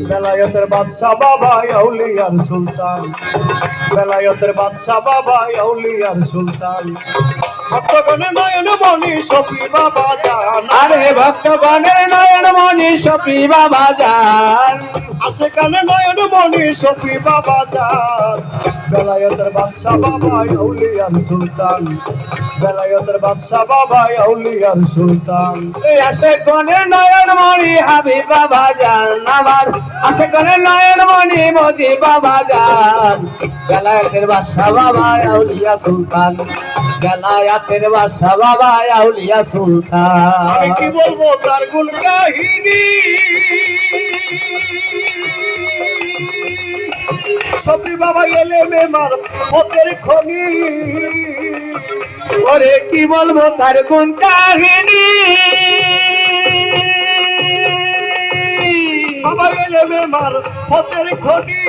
বেলায়েতের বাদশা বাবা আউলিয়ার সুলতান, বেলায়েতের বাদশা বাবা আউলিয়ার সুলতান। ভক্তগণের নয়ন মণি সফি বাবা জান, আরে ভক্তগণের নয়ন মণি সফি বাবা যান, আশেকানে নয়ন মণি সফি বাবা জান। বেলায়েতের বাদশা বাবা আউলিয়ার সুলতান, বেলায়েতের বাদশা বাবা আউলিয়ার সুলতান। এই আশেকগণের নয়ন মণি হাবিব বাবা যান, আমার আশেকগণের নয়ন মণি মোদি বাবা যান। বেলায়েতের বাদশা বাবা আউলিয়া সুলতান, বেলায়েতের বাদশা বাবা আউলিয়া আমি সুলতান। কি বলবো তার গুণ কাহিনী, সফি বাবা এলে মেমার পথের খনি। ওরে কি বলবো তার কোন কাহিনী, বাবা এলে মেমার পথের খনি।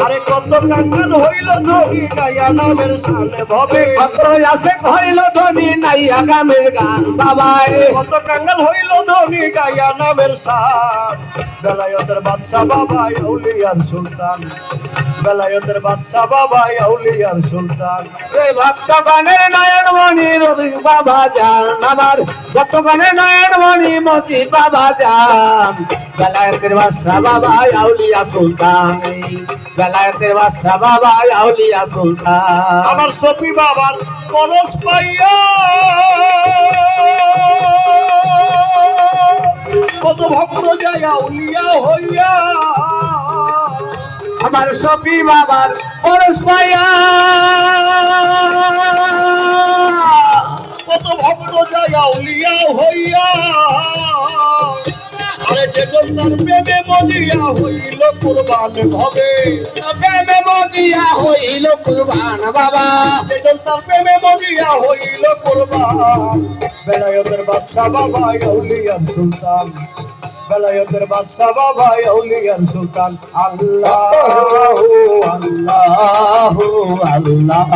আরে কত কাঙ্গাল হইল ধরি গায়া নামের সামনে ভবে, কত আশেক হইল ধনী নাই আগামের গান বাবা রে। কত কাঙ্গাল হইল ধরি গায়া নামের সান। বেলায়েতের বাদশা বাবা আউলিয়ার সুলতান, বেলায়েতের বাদশা বাবা আউলিয়ার সুলতান। এই ভক্তগণের নয়ন মণি রবি বাবা যান, আমার ভক্তগণের নয়ন মণি মতি বাবা যান। বেলায়েতের বাদশা বাবা আউলিয়া সুলতান, বেলায়েতের বাদশা বাবা আউলিয়া সুলতান। আমার সফি বাবার পরশ পাইয়া কত ভক্ত যায় আউলিয়া হইয়া। আমার সফি বাবার পরশ পাইয়া কত ভক্ত যায় আউলিয়া হইয়া। আরে যে জন্তার প্রেমে মজিয়া হইল কুরবান হবে, প্রেমে মজিয়া হইল কুরবান বাবা। যে জন্তার প্রেমে মজিয়া হইল কুরবান। বেলায়েতের বাদশা বাবা আউলিয়ার সুলতান, বেলায়েতের বাদশা বাবা আউলিয়ার সুলতান। আল্লাহ আল্লাহ আল্লাহ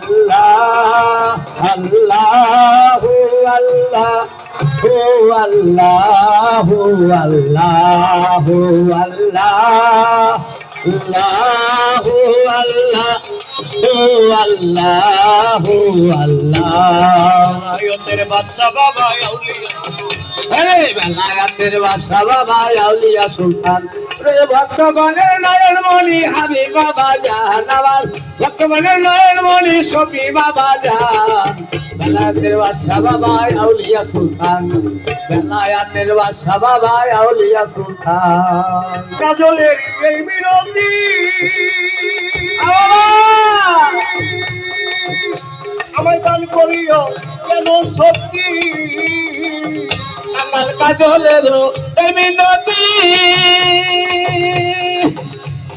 আল্লাহ আল্লাহ আল্লাহ হো আল্লাহ আল্লাহ আল্লাহ আল্লাহ আল্লাহ হো আল্লাহ আল্লাহ। বেলায়েতের বাদশা বাবা আউলিয়া, আরে বেলায়েতের বাদশা বাবা আউলিয়া সুলতান। রে ভক্তগণের নয়ন মণি হাবিব বাবা জান, আমার ভক্তগণের নয়ন মণি সফি বাবা জান। বেলায়েতের বাদশা বাবা আউলিয়া সুলতান, বেলায়েতের বাদশা বাবা আউলিয়া সুলতান। কাজলের এই মিনতি আমায় দান করিও কেন শক্তি। কাঙ্গাল কাজলের এই মিনতি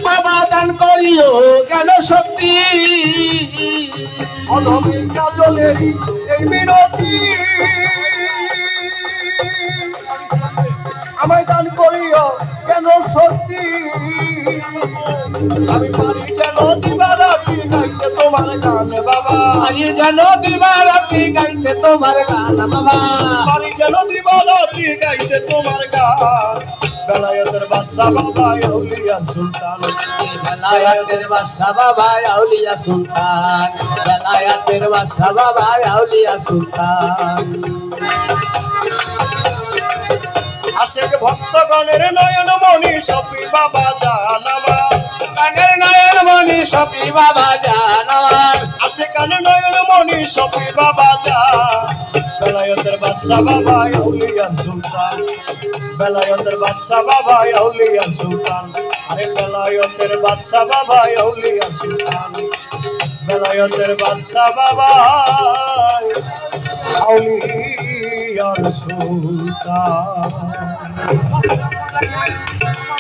বাবা দান করিও কেন শক্তি। অধমী কাজলের এই মিনতি আমায় দান করিও কেন শক্তি। আমি পারি যেন দিবারাত্রি গাইতে তোমার গান বাবা, পারি যেন দিবারাত্রি গাইতে তোমার গান বাবা। পারি যেন দিবারাত্রি গাইতে তোমার গান। বেলায়েতের বাদশা বাবা আউলিয়ার সুলতান, বেলায়েতের বাদশা বাবা আউলিয়া সুলতান, বেলায়েতের বাদশা বাবা আউলিয়া সুলতান। আশেক ভক্তগণের নয়ন মণি সফি বাবা জান আমার, কানের নয়ন মণি সফি বাবা জান আমার। আশেকানে নয়ন মণি সফি বাবা জান। বেলায়েতের বাদশা বাবা আউলিয়ার সুলতান, বেলায়েতের বাদশা বাবা আউলিয়ার সুলতান। আরে বেলায়েতের বাদশা বাবা আউলিয়ার সুলতান, বেলায়েতের বাদশা বাবা আউলিয়ার সুলতান।